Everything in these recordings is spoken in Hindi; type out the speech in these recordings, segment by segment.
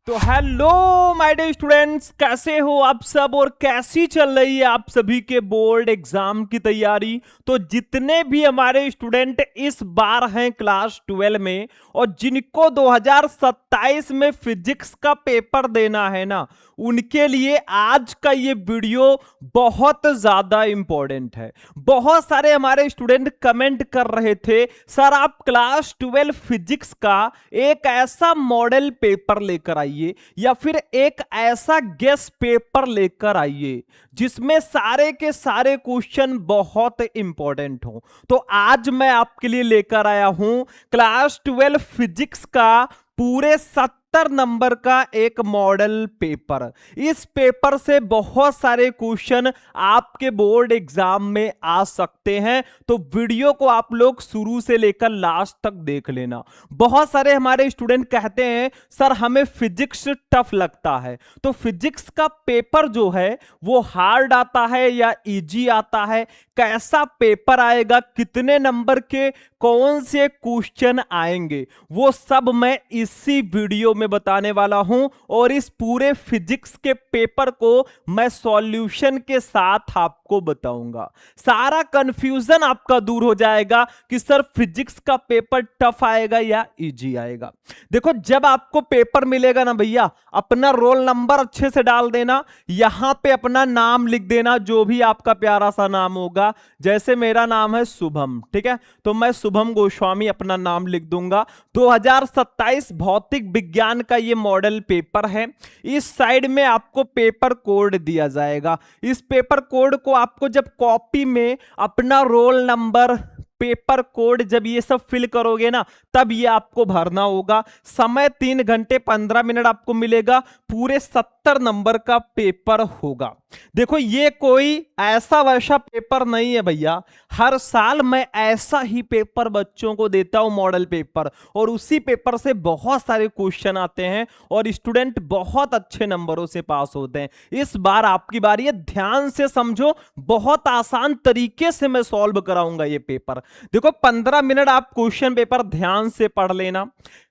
तो हेलो माय डियर स्टूडेंट्स, कैसे हो आप सब और कैसी चल रही है आप सभी के बोर्ड एग्जाम की तैयारी। तो जितने भी हमारे स्टूडेंट इस बार हैं क्लास 12 में और जिनको 2027 में फिजिक्स का पेपर देना है ना, उनके लिए आज का ये वीडियो बहुत ज्यादा इंपॉर्टेंट है। बहुत सारे हमारे स्टूडेंट कमेंट कर रहे थे, सर आप क्लास 12 फिजिक्स का एक ऐसा मॉडल पेपर लेकर आइए या फिर एक ऐसा गेस पेपर लेकर आइए जिसमें सारे के सारे क्वेश्चन बहुत इंपॉर्टेंट हो। तो आज मैं आपके लिए लेकर आया हूं क्लास 12 फिजिक्स का पूरे 70 नंबर का एक मॉडल पेपर। इस पेपर से बहुत सारे क्वेश्चन आपके बोर्ड एग्जाम में आ सकते हैं, तो वीडियो को आप लोग शुरू से लेकर लास्ट तक देख लेना। बहुत सारे हमारे स्टूडेंट कहते हैं सर हमें फिजिक्स टफ लगता है, तो फिजिक्स का पेपर जो है वो हार्ड आता है या इजी आता है, कैसा पेपर आएगा, कितने नंबर के कौन से क्वेश्चन आएंगे, वो सब मैं इसी वीडियो में बताने वाला हूं। और इस पूरे फिजिक्स के पेपर को मैं सॉल्यूशन के साथ आपको बताऊंगा। सारा कंफ्यूजन आपका दूर हो जाएगा कि सर फिजिक्स का पेपर टफ आएगा या इजी आएगा। देखो, जब आपको पेपर मिलेगा ना भैया, अपना रोल नंबर अच्छे से डाल देना, यहां पे अपना नाम लिख देना, जो भी आपका प्यारा सा नाम होगा। जैसे मेरा नाम है शुभम, ठीक है, तो मैं शुभम गोस्वामी अपना नाम लिख दूंगा। 2027 भौतिक विज्ञान का ये मॉडल पेपर है। इस साइड में आपको पेपर कोड दिया जाएगा। इस पेपर कोड को आपको जब कॉपी में अपना रोल नंबर, पेपर कोड जब ये सब फिल करोगे ना, तब ये आपको भरना होगा। समय 3 घंटे 15 मिनट आपको मिलेगा। पूरे 70 नंबर का पेपर होगा। देखो, ये कोई ऐसा वैसा पेपर नहीं है भैया, हर साल मैं ऐसा ही पेपर बच्चों को देता हूं, मॉडल पेपर, और उसी पेपर से बहुत सारे क्वेश्चन आते हैं और स्टूडेंट बहुत अच्छे नंबरों से पास होते हैं। इस बार आपकी बारी है, ध्यान से समझो, बहुत आसान तरीके से मैं सॉल्व कराऊंगा ये पेपर। देखो, 15 मिनट आप क्वेश्चन पेपर ध्यान से पढ़ लेना।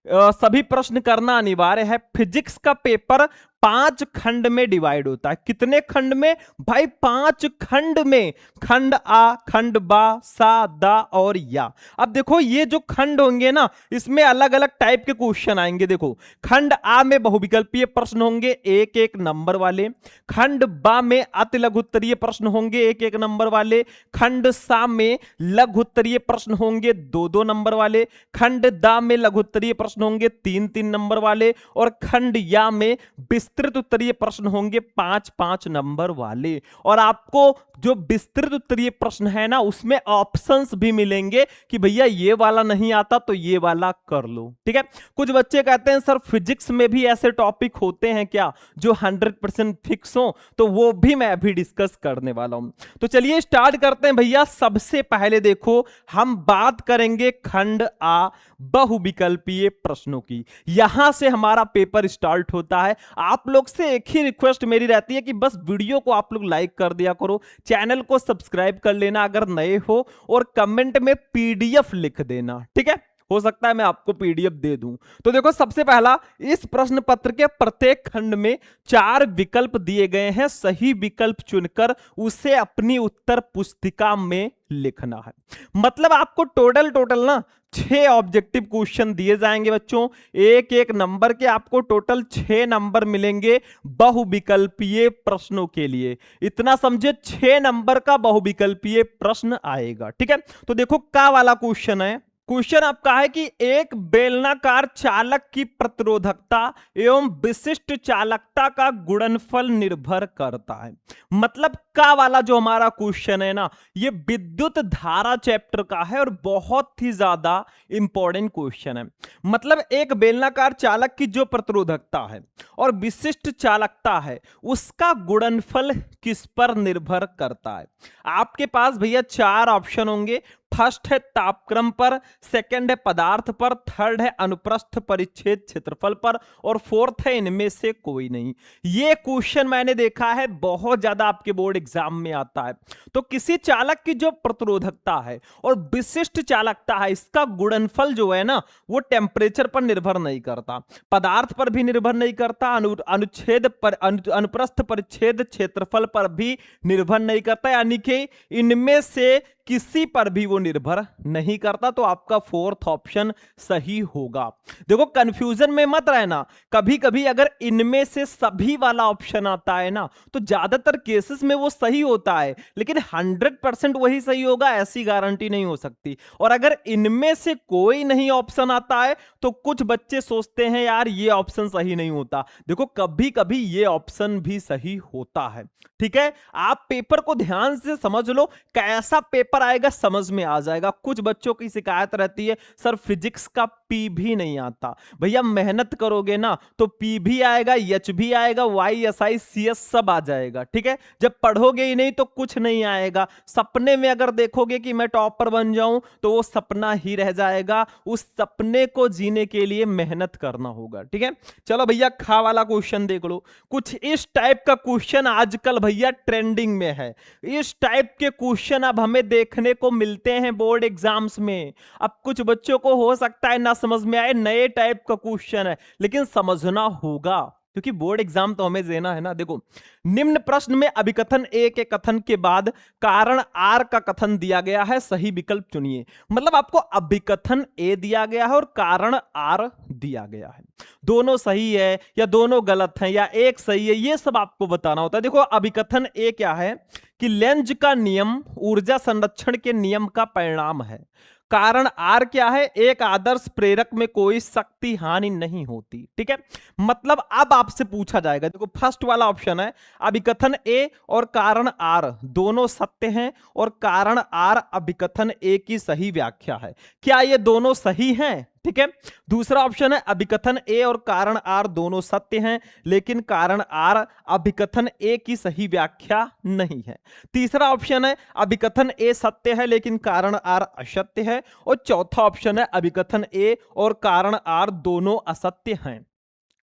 सभी प्रश्न करना अनिवार्य है। फिजिक्स का पेपर 5 खंड में डिवाइड होता है। कितने खंड में भाई? 5 खंड में। खंड आ, खंड बा, सा, दा और या। अब देखो, ये जो खंड होंगे ना, इसमें अलग अलग टाइप के क्वेश्चन आएंगे। देखो, खंड आ में बहुविकल्पीय प्रश्न होंगे, एक एक नंबर वाले। खंड बा में अति लघुत्तरीय प्रश्न होंगे, एक एक नंबर वाले। खंड सा में लघुत्तरीय प्रश्न होंगे, 2-2 नंबर वाले। खंड दा में लघुत्तरीय प्रश्न होंगे, 3-3 नंबर वाले। और खंड या में विस्तृत उत्तरीय प्रश्न होंगे, 5-5 नंबर वाले। और आपको जो विस्तृत उत्तरीय प्रश्न है ना, उसमें ऑप्शंस भी मिलेंगे कि भैया ये वाला नहीं आता तो ये वाला कर लो, ठीक है। कुछ बच्चे कहते हैं सर फिजिक्स में भी ऐसे टॉपिक होते हैं क्या जो 100% फिक्स हो, तो वो भी मैं अभी डिस्कस करने वाला हूं। तो चलिए स्टार्ट करते हैं भैया। सबसे पहले देखो, हम बात करेंगे खंड आ बहुविकल्पीय प्रश्नों की। यहां से हमारा पेपर स्टार्ट होता है। आप लोग से एक ही रिक्वेस्ट मेरी रहती है कि बस वीडियो को आप लोग लाइक कर दिया करो, चैनल को सब्सक्राइब कर लेना अगर नए हो, और कमेंट में पीडीएफ लिख देना, ठीक है। हो सकता है मैं आपको पीडीएफ दे दूं। तो देखो, सबसे पहला, इस प्रश्न पत्र के प्रत्येक खंड में 4 विकल्प दिए गए हैं। सही विकल्प चुनकर उसे अपनी उत्तर पुस्तिका में लिखना है। मतलब आपको टोटल ना 6 ऑब्जेक्टिव क्वेश्चन दिए जाएंगे बच्चों। एक एक नंबर के आपको टोटल 6 नंबर मिलेंगे बहुविकल्पीय प्रश्नों के लिए। इतना समझे, 6 नंबर का बहुविकल्पीय प्रश्न आएगा, ठीक है। तो देखो, का वाला क्वेश्चन है। क्वेश्चन आपका है कि एक बेलनाकार चालक की प्रतिरोधकता एवं विशिष्ट चालकता का गुणनफल निर्भर करता है। मतलब का वाला जो हमारा क्वेश्चन है ना, ये विद्युत धारा चैप्टर का है और बहुत ही ज्यादा इंपॉर्टेंट क्वेश्चन है। मतलब एक बेलनाकार चालक की जो प्रतिरोधकता है और विशिष्ट चालकता है, उसका गुणनफल किस पर निर्भर करता है। आपके पास भैया 4 ऑप्शन होंगे। फर्स्ट है तापक्रम पर, सेकंड है पदार्थ पर, थर्ड है अनुप्रस्थ परिच्छेद क्षेत्रफल पर, और फोर्थ है इनमें से कोई नहीं। ये क्वेश्चन मैंने देखा है बहुत ज्यादा आपके बोर्ड एग्जाम में आता है। तो किसी चालक की जो प्रतिरोधकता है और विशिष्ट चालकता है, इसका गुणनफल जो है ना, वो टेम्परेचर पर निर्भर नहीं करता, पदार्थ पर भी निर्भर नहीं करता, अनुच्छेद पर अनुप्रस्थ परिच्छेद क्षेत्रफल पर भी निर्भर नहीं करता, यानी कि इनमें से किसी पर भी वो निर्भर नहीं करता। तो आपका फोर्थ ऑप्शन सही होगा। देखो कंफ्यूजन में मत रहना, कभी कभी अगर इनमें से सभी वाला ऑप्शन आता है ना, तो ज्यादातर केसेस में वो सही होता है, लेकिन 100% वही सही होगा ऐसी गारंटी नहीं हो सकती। और अगर इनमें से कोई नहीं ऑप्शन आता है, तो कुछ बच्चे सोचते हैं यार ये ऑप्शन सही नहीं होता। देखो कभी कभी ये ऑप्शन भी सही होता है। ठीक है, आप पेपर को ध्यान से समझ लो, कैसा पेपर आएगा समझ में आ जाएगा। कुछ बच्चों की शिकायत रहती है सर फिजिक्स का पी भी नहीं आता। भैया मेहनत करोगे ना तो पी भी आएगा, एच भी आएगा, Y S I C S सब आ जाएगा। ठीक है, जब पढ़ोगे ही नहीं तो कुछ नहीं आएगा। सपने में अगर देखोगे कि मैं टॉपर बन जाऊं तो वो सपना ही रह जाएगा। उस सपने को जीने के लिए मेहनत करना होगा। ठीक है, चलो भैया खा वाला क्वेश्चन देख लो। कुछ इस टाइप का क्वेश्चन आजकल भैया ट्रेंडिंग में है। इस टाइप के क्वेश्चन अब हमें देखने को मिलते हैं बोर्ड एग्जाम्स में। अब कुछ बच्चों को हो सकता है ना समझ में आए, नए टाइप का क्वेश्चन है, लेकिन समझना होगा क्योंकि बोर्ड एग्जाम तो हमें देना है ना। देखो निम्न प्रश्न में अभिकथन ए के कथन के बाद कारण आर का कथन दिया गया है, सही विकल्प चुनिए। मतलब आपको अभिकथन ए दिया गया है और कारण आर दिया गया है, दोनों सही है या दोनों गलत है या एक सही है, ये सब आपको बताना होता है। देखो अभिकथन ए क्या है कि लेंज का नियम ऊर्जा संरक्षण के नियम का परिणाम है। कारण आर क्या है, एक आदर्श प्रेरक में कोई शक्ति हानि नहीं होती। ठीक है, मतलब अब आपसे पूछा जाएगा, देखो फर्स्ट वाला ऑप्शन है अभिकथन ए और कारण आर दोनों सत्य हैं और कारण आर अभिकथन ए की सही व्याख्या है। क्या ये दोनों सही हैं? ठीक है, दूसरा ऑप्शन है अभिकथन ए और कारण आर दोनों सत्य हैं लेकिन कारण आर अभिकथन ए की सही व्याख्या नहीं है। तीसरा ऑप्शन है अभिकथन ए सत्य है लेकिन कारण आर असत्य है। और चौथा ऑप्शन है अभिकथन ए और कारण आर दोनों असत्य हैं।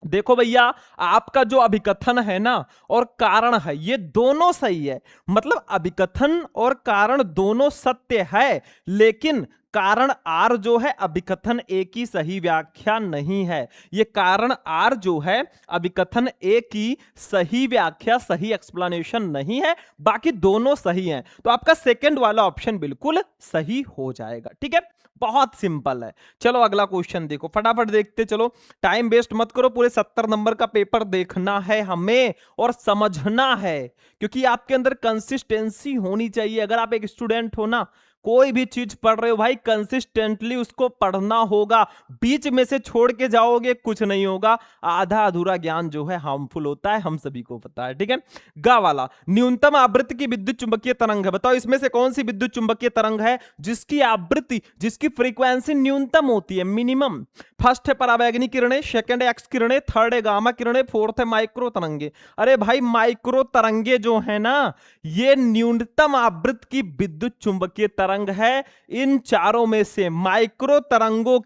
देखो भैया आपका जो अभिकथन है ना और कारण है ये दोनों सही है, मतलब अभिकथन और कारण दोनों सत्य है, लेकिन कारण आर जो है अभिकथन ए की सही व्याख्या नहीं है। ये कारण आर जो है अभिकथन ए की सही व्याख्या, सही एक्सप्लेनेशन नहीं है, बाकी दोनों सही हैं। तो आपका सेकंड वाला ऑप्शन बिल्कुल सही हो जाएगा। ठीक है, बहुत सिंपल है। चलो अगला क्वेश्चन देखो, फटाफट देखते चलो, टाइम वेस्ट मत करो। पूरे 70 नंबर का पेपर देखना है हमें और समझना है, क्योंकि आपके अंदर कंसिस्टेंसी होनी चाहिए। अगर आप एक स्टूडेंट हो ना, कोई भी चीज पढ़ रहे हो भाई कंसिस्टेंटली उसको पढ़ना होगा। बीच में से छोड़ के जाओगे कुछ नहीं होगा। आधा अधूरा ज्ञान जो है हार्मफुल होता है, हम सभी को पता है। ठीक है, गा वाला न्यूनतम आवृत्ति की विद्युत चुंबकीय तरंग है। बताओ इसमें से कौन सी विद्युत चुंबकीय तरंग है जिसकी आवृत्ति, जिसकी फ्रीक्वेंसी न्यूनतम होती है, मिनिमम। फर्स्ट है परावैगनी किरणें, सेकंड है एक्स किरणें, थर्ड है गामा किरणें, फोर्थ है माइक्रो तरंगे। अरे भाई माइक्रो तरंगे जो है ना, ये न्यूनतम आवृत्ति की विद्युत चुंबकीय तरंग है। इन चारों में से माइक्रो तरंगे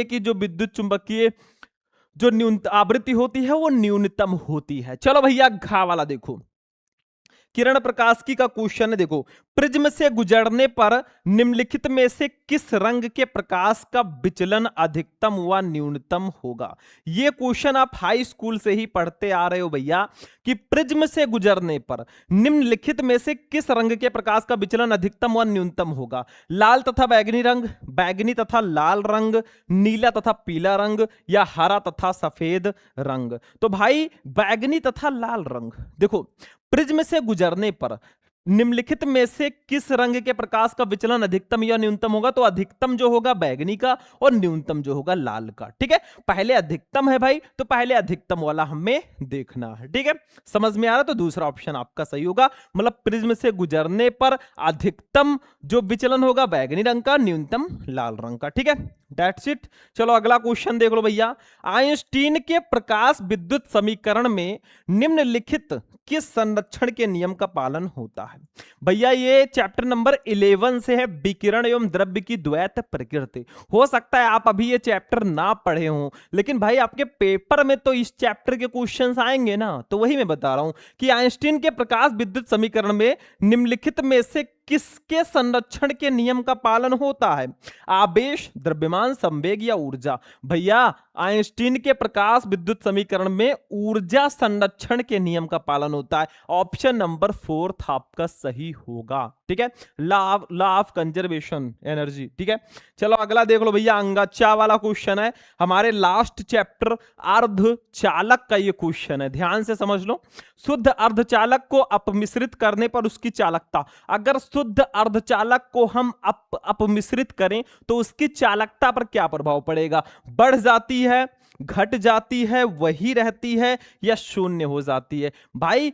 की जो विद्युत चुंबकीय जो न्यूनतम आवृत्ति होती है वो न्यूनतम होती है। चलो भैया घा वाला देखो, किरण प्रकाशिकी का क्वेश्चन है। देखो प्रिज्म से गुजरने पर निम्नलिखित में से किस रंग के प्रकाश का विचलन अधिकतम व न्यूनतम होगा। यह क्वेश्चन आप हाई स्कूल से ही पढ़ते आ रहे हो भैया कि प्रिज्म से गुजरने पर निम्नलिखित में से किस रंग के प्रकाश का विचलन अधिकतम व न्यूनतम होगा। लाल तथा बैगनी रंग, बैगनी तथा लाल रंग, नीला तथा पीला रंग या हरा तथा सफेद रंग। तो भाई बैगनी तथा लाल रंग। देखो प्रिज्म से गुजरने पर निम्नलिखित में से किस रंग के प्रकाश का विचलन अधिकतम या न्यूनतम होगा, तो अधिकतम जो होगा बैगनी का और न्यूनतम जो होगा लाल का। ठीक है, पहले अधिकतम है भाई तो पहले अधिकतम वाला हमें देखना है। ठीक है, समझ में आ रहा, तो दूसरा ऑप्शन आपका सही होगा। मतलब प्रिज्म से गुजरने पर अधिकतम जो विचलन होगा बैगनी रंग का, न्यूनतम लाल रंग का। ठीक है, दैट्स इट। चलो अगला क्वेश्चन देख लो भैया, आइंस्टीन के प्रकाश विद्युत समीकरण में निम्नलिखित किस संरक्षण के नियम का पालन होता है। है? भैया ये चैप्टर नंबर 11 से है, विकिरण एवं द्रव्य की द्वैत प्रकृति। हो सकता है आप अभी ये चैप्टर ना पढ़े हों, लेकिन भाई आपके पेपर में तो इस चैप्टर के क्वेश्चंस आएंगे ना, तो वही मैं बता रहा हूं कि आइंस्टीन के प्रकाश विद्युत समीकरण में निम्नलिखित में से किसके संरक्षण के नियम का पालन होता है? आवेश, द्रव्यमान, संवेग या ऊर्जा? भैया आइंस्टीन के प्रकाश विद्युत समीकरण में ऊर्जा संरक्षण के नियम का पालन होता है। ऑप्शन नंबर 4 आपका सही होगा। ठीक है, लॉ ऑफ कंजर्वेशन एनर्जी। ठीक है, चलो अगला देख लो भैया, अंगाचा वाला क्वेश्चन है हमारे लास्ट चैप्टर अर्धचालक का ये क्वेश्चन है, ध्यान से समझ लो। शुद्ध अर्धचालक को अपमिश्रित करने पर उसकी चालकता, अगर शुद्ध अर्धचालक को हम अपमिश्रित करें तो उसकी चालकता पर क्या प्रभाव पड़ेगा? बढ़ जाती है, घट जाती है, वही रहती है या शून्य हो जाती है? भाई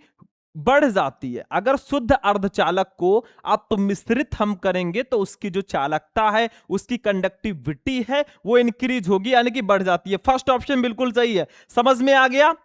बढ़ जाती है। अगर शुद्ध अर्धचालक को अपमिश्रित हम करेंगे तो उसकी जो चालकता है, उसकी कंडक्टिविटी है, वो इंक्रीज होगी, यानी कि बढ़ जाती है। फर्स्ट ऑप्शन बिल्कुल सही है। समझ में आ गया?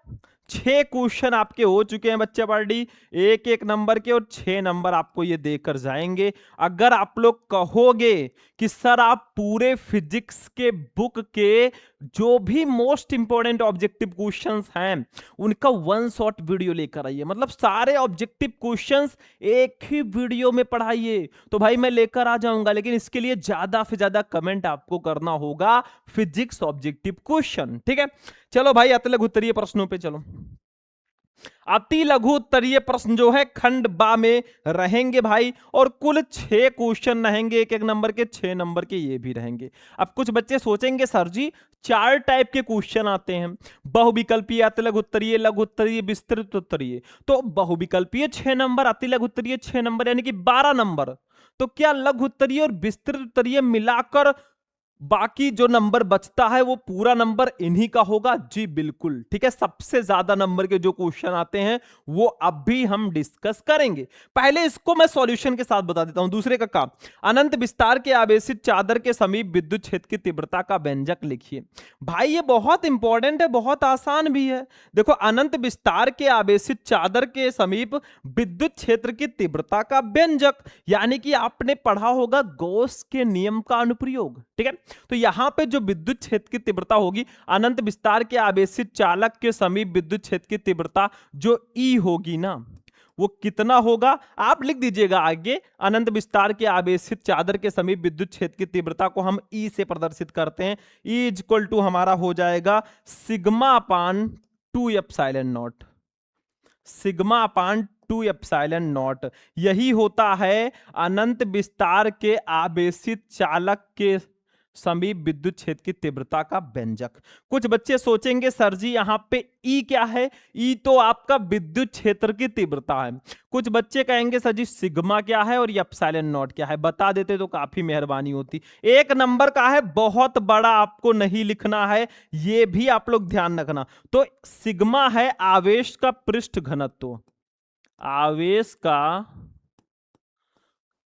6 क्वेश्चन आपके हो चुके हैं बच्चे पार्टी, एक एक नंबर के, और 6 नंबर आपको ये देकर जाएंगे। अगर आप लोग कहोगे कि सर आप पूरे फिजिक्स के बुक के जो भी मोस्ट इंपॉर्टेंट ऑब्जेक्टिव क्वेश्चंस हैं उनका 1 शॉट वीडियो लेकर आइए, मतलब सारे ऑब्जेक्टिव क्वेश्चंस एक ही वीडियो में पढ़ाइए, तो भाई मैं लेकर आ जाऊंगा। लेकिन इसके लिए ज्यादा से ज्यादा कमेंट आपको करना होगा फिजिक्स ऑब्जेक्टिव क्वेश्चन। ठीक है, चलो भाई अति लघु उत्तरीय प्रश्नों पे चलो। अति लघु उत्तरीय प्रश्न जो है खंड बा में रहेंगे भाई, और कुल 6 क्वेश्चन रहेंगे, एक एक नंबर के, 6 नंबर के ये भी रहेंगे। अब कुछ बच्चे सोचेंगे सर जी 4 टाइप के क्वेश्चन आते हैं, बहुविकल्पीय, अति लघु उत्तरीय, लघु उत्तरीय, विस्तृत उत्तरीय। तो बहुविकल्पीय 6 नंबर, अति लघु उत्तरीय 6 नंबर, यानी कि 12 नंबर। तो क्या लघु उत्तरीय और विस्तृत उत्तरीय मिलाकर बाकी जो नंबर बचता है वो पूरा नंबर इन्हीं का होगा? जी बिल्कुल। ठीक है, सबसे ज्यादा नंबर के जो क्वेश्चन आते हैं वो अभी हम डिस्कस करेंगे। पहले इसको मैं सॉल्यूशन के साथ बता देता हूं। दूसरे का काम, अनंत विस्तार के आवेशित चादर के समीप विद्युत क्षेत्र की तीव्रता का व्यंजक लिखिए। भाई ये बहुत इंपॉर्टेंट है, बहुत आसान भी है। देखो, अनंत विस्तार के आवेशित चादर के समीप विद्युत क्षेत्र की तीव्रता का व्यंजक, यानी कि आपने पढ़ा होगा गॉस के नियम का अनुप्रयोग। ठीक है, तो यहां पे जो विद्युत क्षेत्र की तीव्रता होगी, अनंत विस्तार के आवेशित चालक के समीप विद्युत क्षेत्र की तीव्रता जो ई होगी ना, वो कितना होगा आप लिख दीजिएगा आगे। अनंत विस्तार के आवेशित चादर के समीप विद्युत क्षेत्र की तीव्रता को हम ई से प्रदर्शित करते हैं। ई इज इक्वल टू हमारा हो जाएगा sigma upon 2 epsilon not, sigma upon 2 epsilon not. यही होता है अनंत विस्तार के आवेशित चालक के समीप विद्युत क्षेत्र की तीव्रता का व्यंजक। कुछ बच्चे सोचेंगे सर जी यहां पे ई क्या है? ई तो आपका विद्युत क्षेत्र की तीव्रता है। कुछ बच्चे कहेंगे सर जी सिग्मा क्या है और एप्सिलॉन नॉट क्या है? बता देते तो काफी मेहरबानी होती। एक नंबर का है, बहुत बड़ा आपको नहीं लिखना है, ये भी आप लोग ध्यान रखना। तो सिग्मा है आवेश का पृष्ठ घनत्व, आवेश का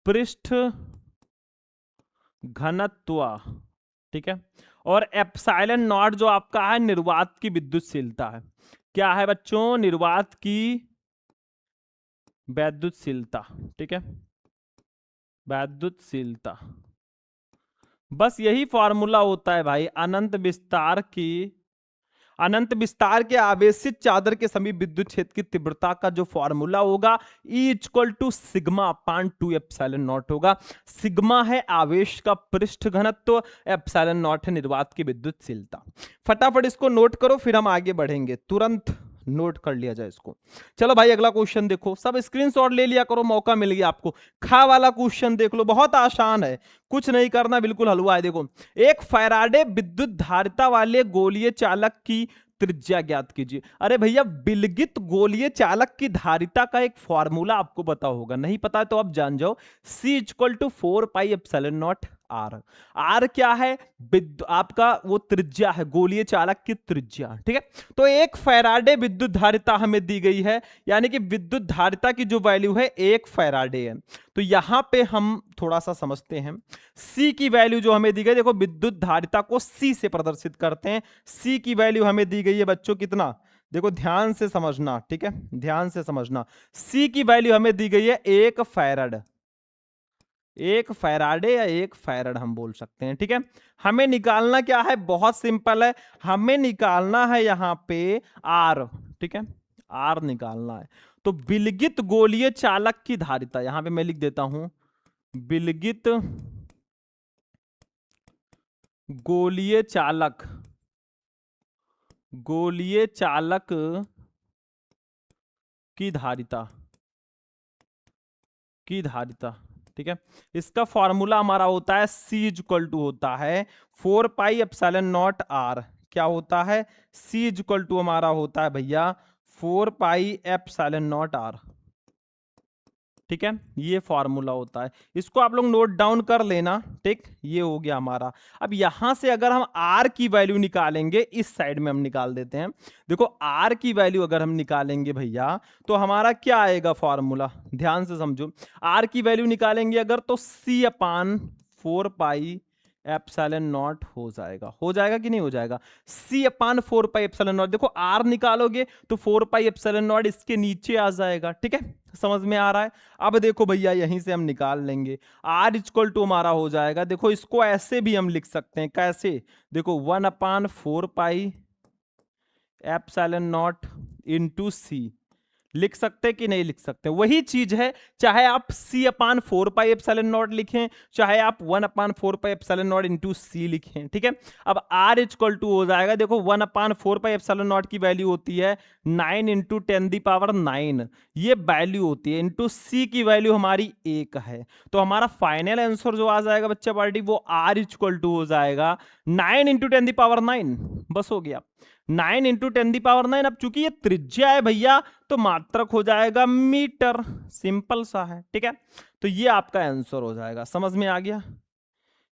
पृष्ठ घनत्व। ठीक है, और एप्सिलॉन नॉट जो आपका है निर्वात की विद्युतशीलता है। क्या है बच्चों? निर्वात की वैद्युतशीलता। ठीक है, वैद्युतशीलता। बस यही फॉर्मूला होता है भाई अनंत विस्तार के आवेशित चादर के समीप विद्युत क्षेत्र की तीव्रता का जो फॉर्मूला होगा E equal to sigma upon 2 epsilon naught होगा। सिग्मा है आवेश का पृष्ठ घनत्व, एप्सिलॉन नॉट है निर्वात की विद्युतशीलता। फटाफट इसको नोट करो, फिर हम आगे बढ़ेंगे। तुरंत नोट कर लिया जाए इसको। चलो भाई अगला क्वेश्चन देखो, सब स्क्रीनशॉट ले लिया करो, मौका मिल गया आपको। खा वाला क्वेश्चन देख लो, बहुत आसान है, कुछ नहीं करना, बिल्कुल हलवा है। देखो, एक फैराडे विद्युत धारिता वाले गोलीय चालक की त्रिज्या ज्ञात कीजिए। अरे भैया, विलगित गोलीय चालक की धारिता का एक फॉर्मूला आपको पता होगा, नहीं पता तो आप जान जाओ। C equal to 4 pi epsilon naught R. R क्या है? आपका वो त्रिज्या है, गोलीय चालक की त्रिज्या। ठीक है, तो एक फैराडे विद्युत धारिता हमें दी गई है, यानी कि विद्युत धारिता की जो वैल्यू है 1 फैराडे है। तो यहां पे हम थोड़ा सा समझते हैं। C की वैल्यू जो हमें दी गई, देखो विद्युत धारिता को C से प्रदर्शित करते हैं। C की वैल्यू हमें दी गई है बच्चों कितना? देखो ध्यान से समझना, ठीक है, ध्यान से समझना। सी की वैल्यू हमें दी गई है 1 फैराड, 1 फैराडे या 1 फैराड हम बोल सकते हैं, ठीक है। हमें निकालना क्या है, बहुत सिंपल है, हमें निकालना है यहां पे आर, ठीक है, आर निकालना है। तो विलगित गोलीय चालक की धारिता, यहां पे मैं लिख देता हूं विलगित गोलीय चालक, गोलीय चालक की धारिता, की धारिता, ठीक है। इसका फॉर्मूला हमारा होता है C इक्वल टू होता है 4πε0r, क्या होता है, C इक्वल टू हमारा होता है भैया 4πε0r, ठीक है, ये फॉर्मूला होता है। इसको आप लोग नोट डाउन कर लेना, ठीक, ये हो गया हमारा। अब यहां से अगर हम R की वैल्यू निकालेंगे, इस साइड में हम निकाल देते हैं। देखो R की वैल्यू अगर हम निकालेंगे भैया, तो हमारा क्या आएगा फॉर्मूला, ध्यान से समझो। R की वैल्यू निकालेंगे अगर, तो C/4πε0 हो जाएगा कि नहीं हो जाएगा, C/4πε0। देखो R निकालोगे तो 4πε0 इसके नीचे आ जाएगा, ठीक है, समझ में आ रहा है। अब देखो भैया यहीं से हम निकाल लेंगे, R इक्वल टू हमारा हो जाएगा, देखो इसको ऐसे भी हम लिख सकते हैं, कैसे, देखो 1/4πε0 इंटू C, लिख सकते कि नहीं लिख सकते, वही चीज है, चाहे आप C/4πε0 लिखें, चाहे आप 1/4πε0 इंटू C लिखें, ठीक है। अब R इक्वल टू हो जाएगा, देखो 1/4πε0 की वैल्यू होती है 9 इंटू 10⁹, ये वैल्यू होती है, इंटू C की वैल्यू हमारी 1 है। तो हमारा फाइनल आंसर जो आ जाएगा बच्चा पार्टी, वो R इक्वल टू हो जाएगा 9 इंटू 10⁹, बस हो गया 9 इंटू 10⁹। अब चूंकि ये त्रिज्या है भैया, तो मात्रक हो जाएगा मीटर, सिंपल सा है, ठीक है। तो ये आपका आंसर हो जाएगा, समझ में आ गया,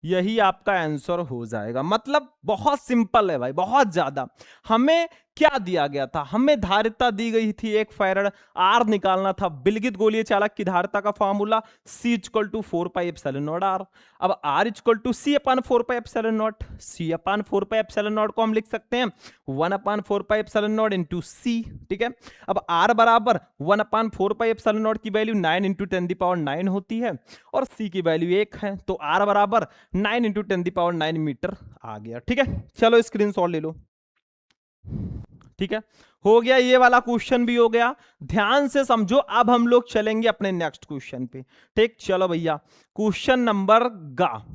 यही आपका आंसर हो जाएगा। मतलब बहुत सिंपल है भाई, बहुत ज्यादा। हमें क्या दिया गया था, हमें धारिता दी गई थी 1 फैराड, आर निकालना था, विलगित गोलीय चालक की धारिता का formula C equal to 4πε0r। अब R equal to C/4πε0, C/4πε0 को हम लिख सकते हैं 1/4πε0 इंटू C, ठीक है। अब R बराबर 1/4πε0 की वैल्यू 9 इंटू 10⁹ होती है, और C की वैल्यू 1 है, तो R बराबर 9 इंटू 10⁹ मीटर आ गया, ठीक है। चलो स्क्रीनशॉट ले लो, ठीक है, हो गया, ये वाला क्वेश्चन भी हो गया। ध्यान से समझो, अब हम लोग चलेंगे अपने नेक्स्ट क्वेश्चन पे, ठीक। चलो भैया, क्वेश्चन नंबर गा,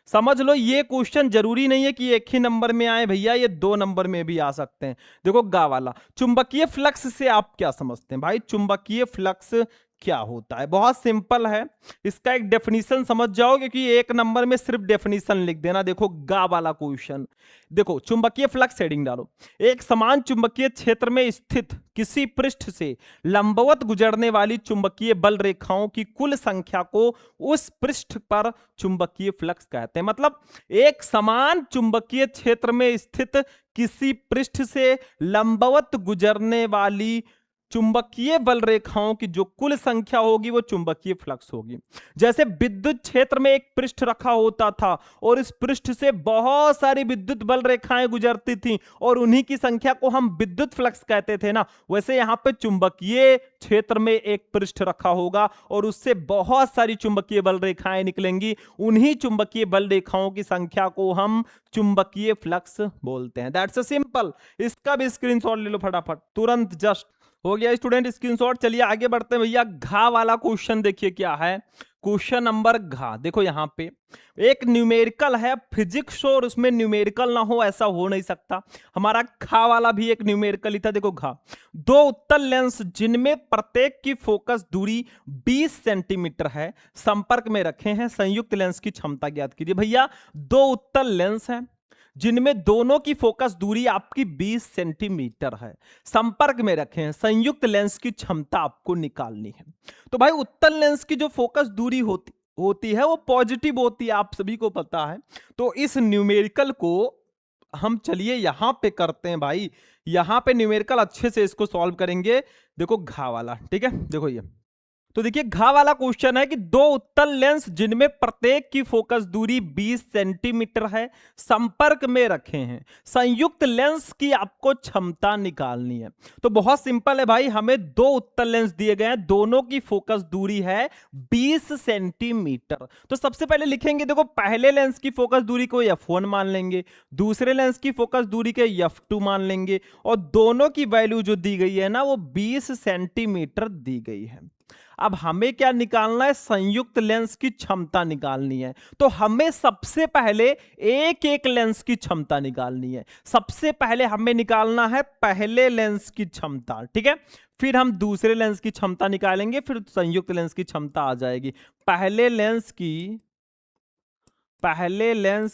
समझ लो ये क्वेश्चन जरूरी नहीं है कि एक ही नंबर में आए भैया, ये 2 नंबर में भी आ सकते हैं। देखो गा वाला, चुंबकीय फ्लक्स से आप क्या समझते हैं भाई, चुंबकीय फ्लक्स क्या होता है, बहुत सिंपल है, इसका एक डेफिनेशन समझ जाओ, क्योंकि एक नंबर में सिर्फ डेफिनेशन लिख देना। देखो गा वाला क्वेश्चन, देखो चुंबकीय फ्लक्स हेडिंग डालो, एक समान चुंबकीय क्षेत्र में स्थित किसी पृष्ठ से लंबवत गुजरने वाली चुंबकीय बल रेखाओं की कुल संख्या को उस पृष्ठ पर चुंबकीय फ्लक्स कहते हैं। मतलब एक समान चुंबकीय क्षेत्र में स्थित किसी पृष्ठ से लंबवत गुजरने वाली चुंबकीय बल रेखाओं की जो कुल संख्या होगी वो चुंबकीय फ्लक्स होगी। जैसे विद्युत क्षेत्र में एक पृष्ठ रखा होता था और इस पृष्ठ से बहुत सारी विद्युत बल रेखाएं गुजरती थी और उन्हीं की संख्या को हम विद्युत फ्लक्स कहते थे ना, वैसे यहां पे चुंबकीय क्षेत्र में एक पृष्ठ रखा होगा और उससे बहुत सारी चुंबकीय बल रेखाएं निकलेंगी, उन्हीं चुंबकीय बल रेखाओं की संख्या को हम चुंबकीय फ्लक्स बोलते हैं। That's a simple. इसका भी स्क्रीनशॉट ले लो फटाफट, तुरंत, जस्ट हो गया स्टूडेंट स्क्रीनशॉट। चलिए आगे बढ़ते हैं भैया, घा वाला क्वेश्चन देखिए क्या है, क्वेश्चन नंबर घा। देखो यहां पे एक न्यूमेरिकल है, फिजिक्स और उसमें न्यूमेरिकल ना हो ऐसा हो नहीं सकता। हमारा खा वाला भी एक न्यूमेरिकल ही था। देखो घा, दो उत्तल लेंस जिनमें प्रत्येक की फोकस दूरी 20 सेंटीमीटर है संपर्क में रखे हैं, संयुक्त लेंस की क्षमता ज्ञात कीजिए। भैया दो उत्तल लेंस हैं जिनमें दोनों की फोकस दूरी आपकी 20 सेंटीमीटर है, संपर्क में रखे हैं, संयुक्त लेंस की क्षमता आपको निकालनी है। तो भाई उत्तल लेंस की जो फोकस दूरी होती है वो पॉजिटिव होती है, आप सभी को पता है। तो इस न्यूमेरिकल को हम चलिए यहां पे करते हैं भाई, यहां पे न्यूमेरिकल अच्छे से इसको सॉल्व करेंगे। देखो घा वाला, ठीक है, देखो ये तो देखिए घ वाला क्वेश्चन है कि दो उत्तल लेंस जिनमें प्रत्येक की फोकस दूरी 20 सेंटीमीटर है संपर्क में रखे हैं, संयुक्त लेंस की आपको क्षमता निकालनी है। तो बहुत सिंपल है भाई, हमें दो उत्तल लेंस दिए गए हैं, दोनों की फोकस दूरी है 20 सेंटीमीटर। तो सबसे पहले लिखेंगे, देखो पहले लेंस की फोकस दूरी को f1 मान लेंगे, दूसरे लेंस की फोकस दूरी के f2 मान लेंगे, और दोनों की वैल्यू जो दी गई है ना वो 20 सेंटीमीटर दी गई है। अब हमें क्या निकालना है, संयुक्त लेंस की क्षमता निकालनी है। तो हमें सबसे पहले एक एक लेंस की क्षमता निकालनी है। सबसे पहले हमें निकालना है पहले लेंस की क्षमता, ठीक है, फिर हम दूसरे लेंस की क्षमता निकालेंगे, फिर संयुक्त लेंस की क्षमता आ जाएगी। पहले लेंस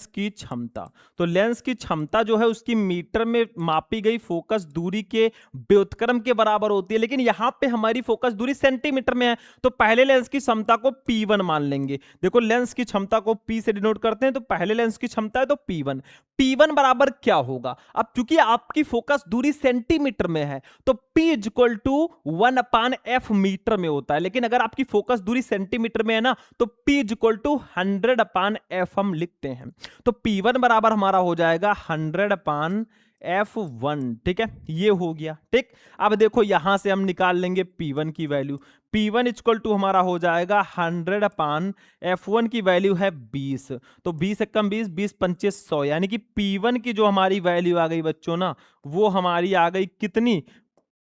की क्षमता, तो लेंस की क्षमता जो है उसकी मीटर में मापी गई फोकस दूरी के व्युत्क्रम के बराबर होती है, लेकिन यहां पे हमारी फोकस दूरी सेंटीमीटर में है, तो पहले लेंस की क्षमता को P1 मान लेंगे। देखो लेंस की क्षमता को P से डिनोट करते हैं, तो पहले लेंस की क्षमता है तो P1। P1 बराबर क्या होगा, अब चूंकि आपकी फोकस दूरी सेंटीमीटर में है तो P equal to 1/f metre में होता है, लेकिन अगर आपकी फोकस दूरी सेंटीमीटर में है ना तो P इक्वल टू 100/f हम लिखते हैं। तो P1 बराबर हमारा हो जाएगा 100/f1, ठीक है, ये हो गया ठीक। अब देखो यहां से हम निकाल लेंगे P1 की वैल्यू। P1 इक्वल टू हमारा हो जाएगा 100/f1 की वैल्यू है 20, तो 20 एकम 20, 20 पंचे 100, यानी कि P1 की जो हमारी वैल्यू आ गई बच्चों ना, वो हमारी आ गई कितनी,